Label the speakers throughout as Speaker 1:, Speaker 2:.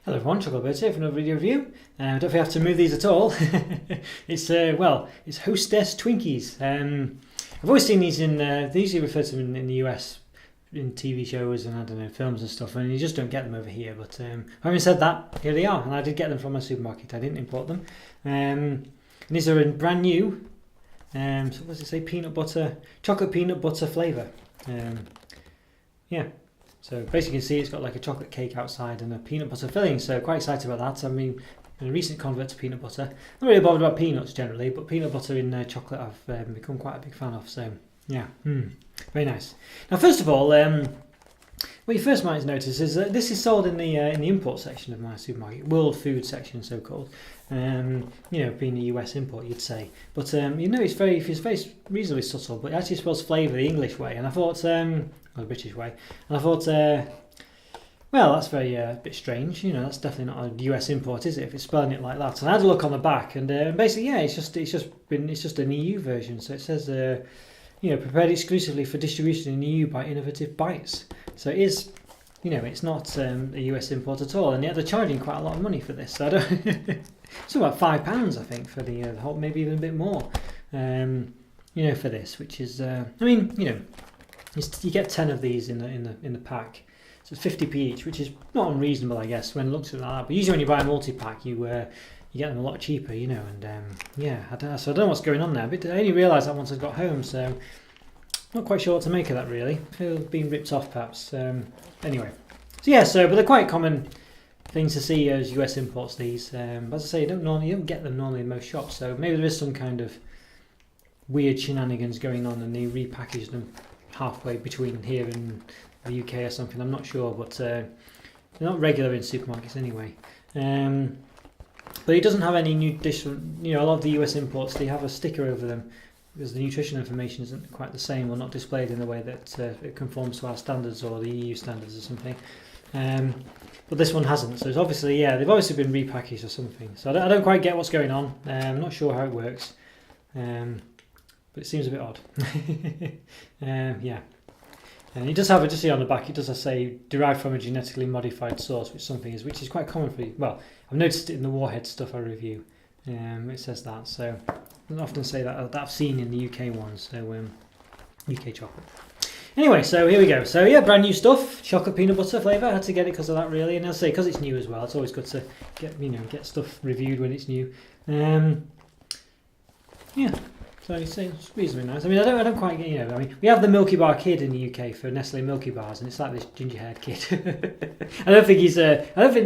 Speaker 1: Hello everyone, Chocolo Roberto here for another video review. I don't know if you have to move these at all. It's Hostess Twinkies. I've always seen these they usually refer to them in the US in TV shows and I don't know, films and stuff, and you just don't get them over here. But having said that, here they are, and I did get them from my supermarket. I didn't import them. And these are in brand new. So what does it say? Chocolate peanut butter flavour. Yeah. So basically you can see it's got like a chocolate cake outside and a peanut butter filling, so quite excited about that. I mean, I'm a recent convert to peanut butter. Not really bothered about peanuts generally, but peanut butter in chocolate I've become quite a big fan of, so yeah, very nice. Now first of all, what you first might notice is that this is sold in the import section of my supermarket, world food section so called. Being a US import you'd say, but it's very reasonably subtle, but it actually spells flavour the English way, and I thought, or the British way, and I thought, that's very bit strange. That's definitely not a US import, is it? If it's spelling it like that. And I had a look on the back, and basically, it's just an EU version. So it says, prepared exclusively for distribution in the EU by Innovative Bites. So it is. It's not a US import at all, and yet they're charging quite a lot of money for this. So I don't it's about £5, I think, for the whole, maybe even a bit more. For this, which is, you get 10 of these in the pack, so 50p each, which is not unreasonable, I guess, when it looks at that. But usually when you buy a multi-pack, you get them a lot cheaper, and I don't know what's going on there. But I only realised that once I got home, so not quite sure what to make of that really. I feel being ripped off perhaps. Anyway, but they're quite common things to see as US imports. These, as I say, you don't get them normally in most shops. So maybe there is some kind of weird shenanigans going on, and they repackage them halfway between here and the UK or something. I'm not sure, but they're not regular in supermarkets anyway. But it doesn't have any nutrition. A lot of the US imports, they have a sticker over them because the nutrition information isn't quite the same, or not displayed in the way that it conforms to our standards or the EU standards or something. But this one hasn't, so it's obviously, they've obviously been repackaged or something. So I don't quite get what's going on. I'm not sure how it works, but it seems a bit odd. And it does have, just see on the back, it does say derived from a genetically modified source, which is quite common for. Well, I've noticed it in the Warhead stuff I review. It says that, so I don't often say that I've seen in the UK ones. So UK chocolate. Anyway, so here we go. So yeah, brand new stuff, chocolate peanut butter flavour. I had to get it because of that really, and I'll say because it's new as well. It's always good to get stuff reviewed when it's new. So it's reasonably nice. I mean, I don't quite get, we have the Milky Bar Kid in the UK for Nestle Milky Bars, and it's like this ginger-haired kid. I don't think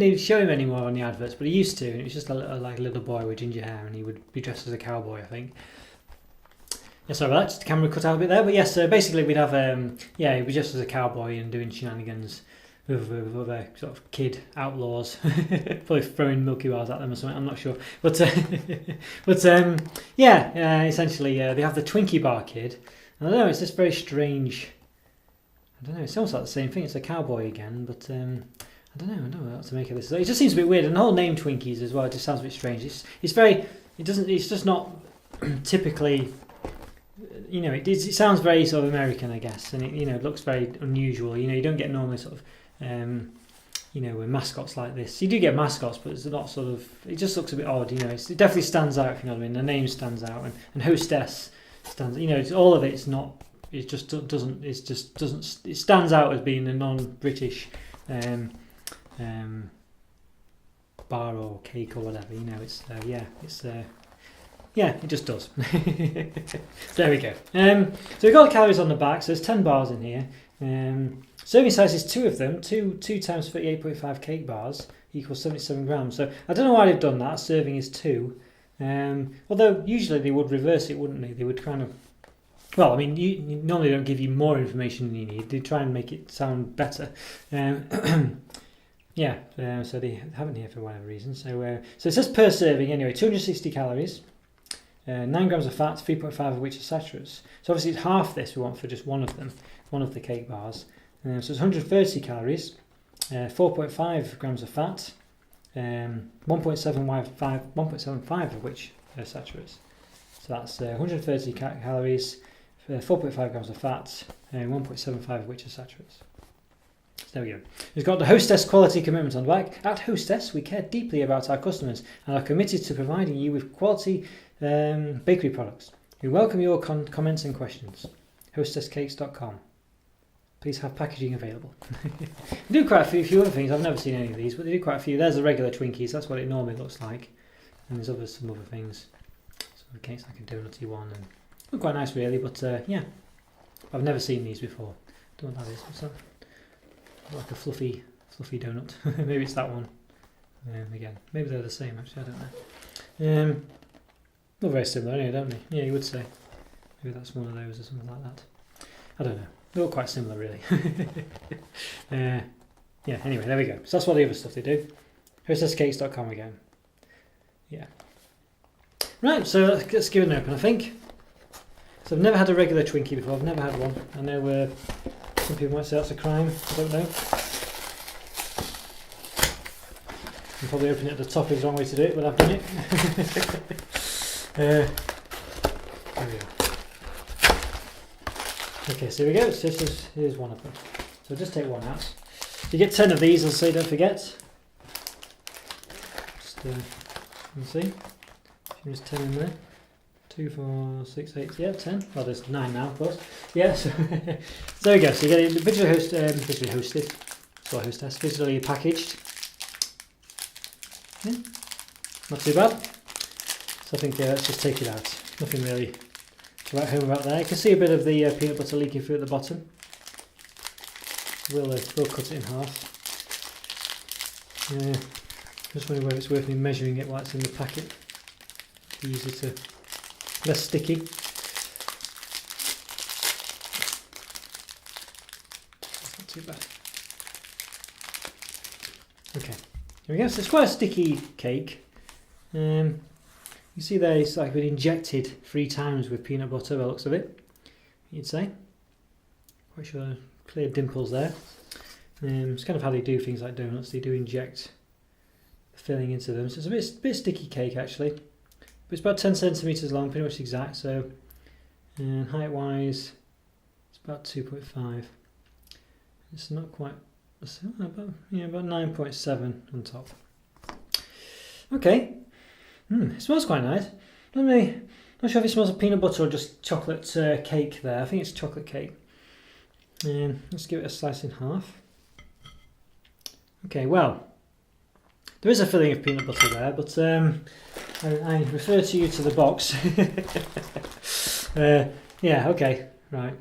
Speaker 1: they show him anymore on the adverts, but he used to, and it was just a little boy with ginger hair, and he would be dressed as a cowboy, I think. Yeah, sorry about that, just the camera cut out a bit there, but yes, basically we'd have, he'd be dressed as a cowboy and doing shenanigans with other sort of kid outlaws, probably throwing Milky Bars at them or something, I'm not sure. But essentially they have the Twinkie Bar Kid. And I don't know, it's just very strange. I don't know, it's almost like the same thing. It's a cowboy again, but I don't know what to make of this. It just seems a bit weird, and the whole name Twinkies as well, it just sounds a bit strange. It's just not typically. It sounds very sort of American, I guess, and it looks very unusual. You don't get normally sort of, with mascots like this. You do get mascots, but it's not sort of. It just looks a bit odd. It definitely stands out. If you know what I mean. The name stands out, and Hostess stands. It's all of it. It's not. It just doesn't. It stands out as being a non-British bar or cake or whatever. It just does. There we go. So we've got the calories on the back. So there's 10 bars in here. Serving size is 2 of them. 2 times 38.5 cake bars equals 77 grams. So I don't know why they've done that. Serving is 2. Although usually they would reverse it, wouldn't they? They would kind of. Well, I mean, you normally don't give you more information than you need. They try and make it sound better. So they haven't here for whatever reason. So it says per serving anyway, 260 calories. 9 grams of fat, 3.5 of which are saturates. So obviously it's half this we want for just one of them, one of the cake bars. So it's 130 calories, 4.5 grams of fat, 1.75 of which are saturates. So that's 130 calories, 4.5 grams of fat, and 1.75 of which are saturates. There we go. It's got the Hostess quality commitment on the back. At Hostess, we care deeply about our customers and are committed to providing you with quality bakery products. We welcome your comments and questions. HostessCakes.com. Please have packaging available. They do quite a few other things. I've never seen any of these, but they do quite a few. There's the regular Twinkies. That's what it normally looks like. And there's some other things. Some cakes like a donutty one. And look quite nice, really. But yeah, I've never seen these before. Don't know what that is. What's that? Like a fluffy donut. Maybe it's that one. Again, maybe they're the same. Actually, I don't know. Not very similar, anyway, don't they? Yeah, you would say. Maybe that's one of those or something like that. I don't know. They're all quite similar, really. Yeah, anyway, there we go. So that's what the other stuff they do. HostessCakes.com again. Yeah. Right, so let's give it an open, I think. So I've never had a regular Twinkie before. I've never had one. I know some people might say that's a crime. I don't know. I'm probably opening it at the top is the wrong way to do it, but I've done it. There we go. Okay, so here we go. So here's one of them. So just take one out. You get 10 of these, I'll say, don't forget. Just you can see. There's 10 in there. 2, 4, 6, 8, yeah, 10. Well, there's 9 now, of course. Yeah, so, so there we go. So you get it visually hosted. So Hostess, visually packaged. Yeah, not too bad. So I think let's just take it out. Nothing really to write home about there. You can see a bit of the peanut butter leaking through at the bottom. We'll cut it in half. Just wondering whether it's worth me measuring it while it's in the packet. Easy to, less sticky. That's not too bad. Okay, here we go. So it's quite a sticky cake. You see there it's like been injected 3 times with peanut butter by the looks of it, you'd say. Quite sure clear dimples there. It's kind of how they do things like donuts. They do inject the filling into them. So it's a bit sticky cake actually. But it's about 10 centimetres long, pretty much exact. So height wise, it's about 2.5. It's not quite, about 9.7 on top. Okay. It smells quite nice. Not sure if it smells of peanut butter or just chocolate cake there. I think it's chocolate cake. Let's give it a slice in half. Okay, well, there is a filling of peanut butter there, but I refer to you to the box. Yeah, okay, right.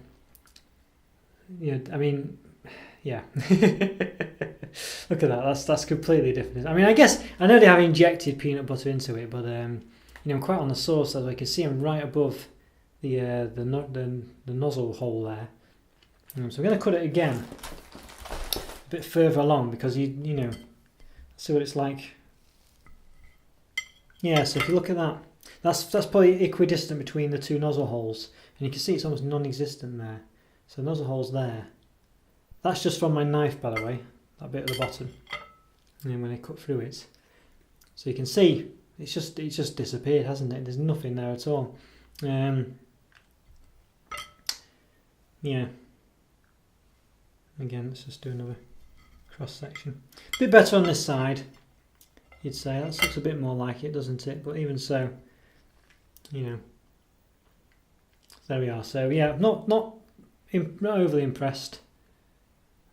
Speaker 1: Yeah, I mean, yeah. Look at that. That's completely different. I mean, I guess I know they have injected peanut butter into it, but quite on the sauce, as I can see them right above the nozzle hole there. So I'm going to cut it again a bit further along because you know, see what it's like. Yeah. So if you look at that, that's probably equidistant between the 2 nozzle holes, and you can see it's almost non-existent there. So nozzle holes there. That's just from my knife, by the way. That bit at the bottom, and then when I cut through it, so you can see it's just disappeared, hasn't it? There's nothing there at all. Yeah. Again, let's just do another cross section. A bit better on this side, you'd say. That looks a bit more like it, doesn't it? But even so, you know, there we are. So yeah, not overly impressed.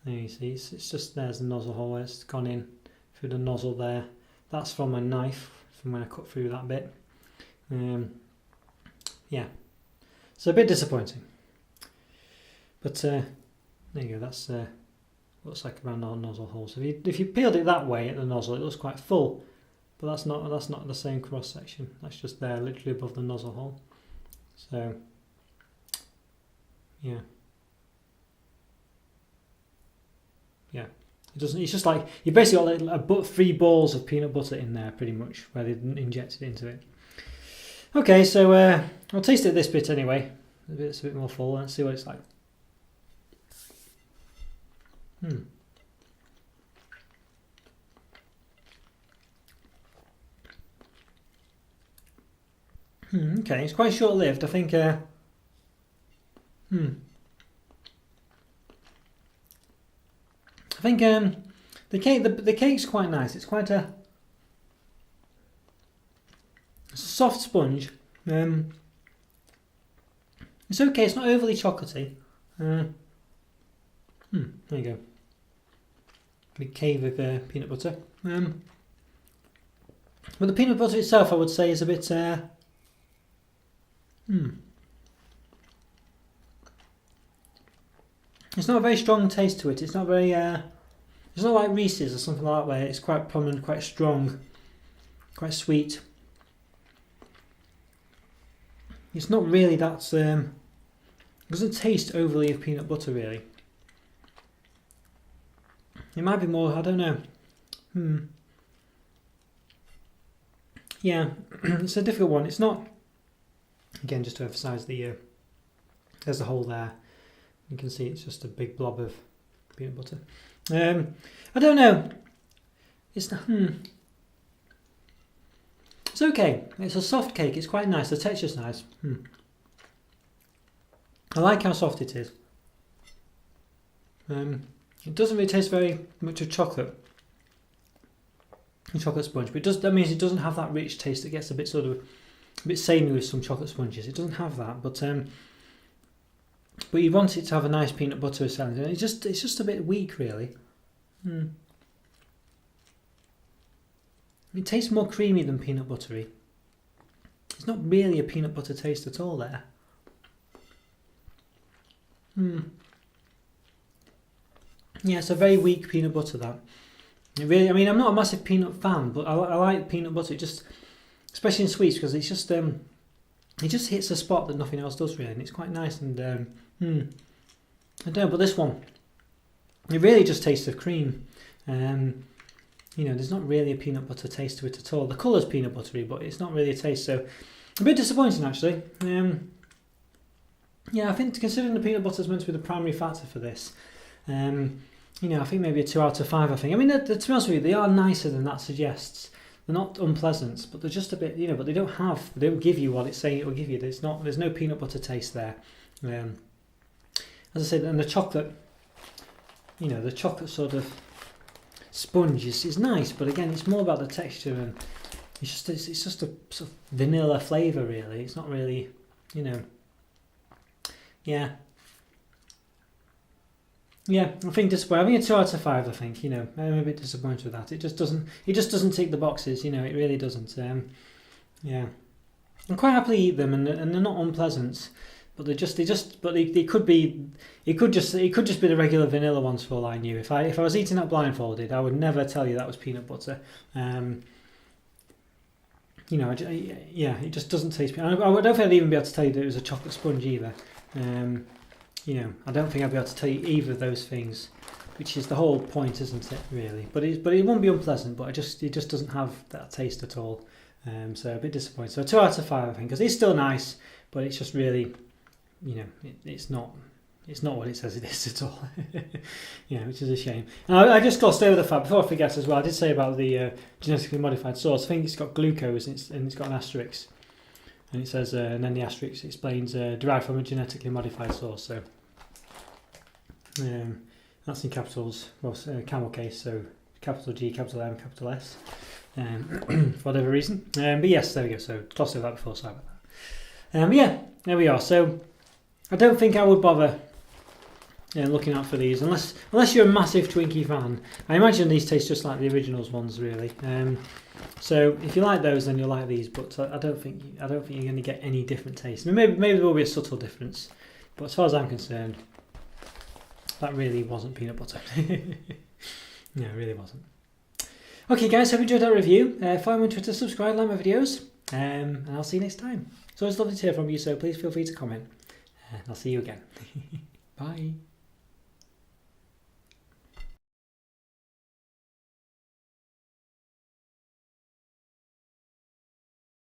Speaker 1: There you see, it's just, there's the nozzle hole, it's gone in through the nozzle there. That's from my knife, from when I cut through that bit. Yeah, so a bit disappointing. But there you go, that's looks like around our nozzle hole. So if you peeled it that way at the nozzle, it looks quite full. But that's not the same cross section. That's just there, literally above the nozzle hole. So, yeah. Yeah, it doesn't. It's just like you basically got 3 balls of peanut butter in there, pretty much, where they injected into it. Okay, so I'll taste it this bit anyway. It's a bit more full. Let's see what it's like. Okay, it's quite short-lived. I think. I think the cake's quite nice. It's quite it's a soft sponge. It's okay. It's not overly chocolatey. There you go. Big cave of peanut butter. But the peanut butter itself, I would say, is a bit. It's not a very strong taste to it. It's not very. It's not like Reese's or something like that, where it's quite prominent, quite strong, quite sweet. It's not really that. It doesn't taste overly of peanut butter, really. It might be more. I don't know. Yeah, it's a difficult one. It's not. Again, just to emphasise there's the hole there. You can see it's just a big blob of peanut butter. I don't know. It's not. It's okay. It's a soft cake. It's quite nice. The texture's nice. I like how soft it is. It doesn't really taste very much of chocolate. Chocolate sponge, but that means it doesn't have that rich taste that gets a bit samey with some chocolate sponges. It doesn't have that, but you want it to have a nice peanut butter salad, and it's just a bit weak, really. It tastes more creamy than peanut buttery. It's not really a peanut butter taste at all there. Yeah, it's a very weak peanut butter, that. It really, I mean, I'm not a massive peanut fan, but I like peanut butter. It just, especially in sweets, because it's just it just hits a spot that nothing else does really, and it's quite nice. And I don't know, but this one, it really just tastes of cream. There's not really a peanut butter taste to it at all. The colour's peanut buttery, but it's not really a taste. So a bit disappointing, actually. I think considering the peanut butter is meant to be the primary factor for this. I think maybe a 2 out of 5. I think. I mean, to be honest with you, they are nicer than that suggests. They're not unpleasant, but they're just a bit, but they don't give you what it's saying it will give you. There's no peanut butter taste there. As I said, and the chocolate, the chocolate sort of sponge is nice, but again, it's more about the texture, and it's just a sort of vanilla flavour, really. It's not really, Yeah, I think disappointed. I think a 2 out of 5. I think I'm a bit disappointed with that. It just doesn't tick the boxes. It really doesn't. I quite happily eat them, and they're not unpleasant, but they could be. It could just be the regular vanilla ones for all I knew. If I was eating that blindfolded, I would never tell you that was peanut butter. It just doesn't taste. I don't think I'd even be able to tell you that it was a chocolate sponge either. I don't think I'd be able to tell you either of those things, which is the whole point, isn't it? Really, but it won't be unpleasant. But it just doesn't have that taste at all. So a bit disappointed. So a 2 out of 5, I think, because it's still nice, but it's just really, it's not what it says it is at all. Which is a shame. And I just glossed over the fact, before I forget as well, I did say about the genetically modified sauce. I think it's got glucose and it's got an asterisk. And it says, and then the asterisk explains derived from a genetically modified source. So that's in capitals, camel case. So capital G, capital M, capital S, for whatever reason. But yes, there we go. So glossed over that before. Sorry about that. There we are. So I don't think I would bother looking out for these unless you're a massive Twinkie fan. I imagine these taste just like the originals ones, really. So if you like those, then you'll like these. But I don't think you're going to get any different taste. I mean, maybe there will be a subtle difference, but as far as I'm concerned, that really wasn't peanut butter. No, it really wasn't. Okay, guys, hope you enjoyed that review. Follow me on Twitter, subscribe, like my videos, and I'll see you next time. It's always lovely to hear from you, so please feel free to comment. And I'll see you again. Bye.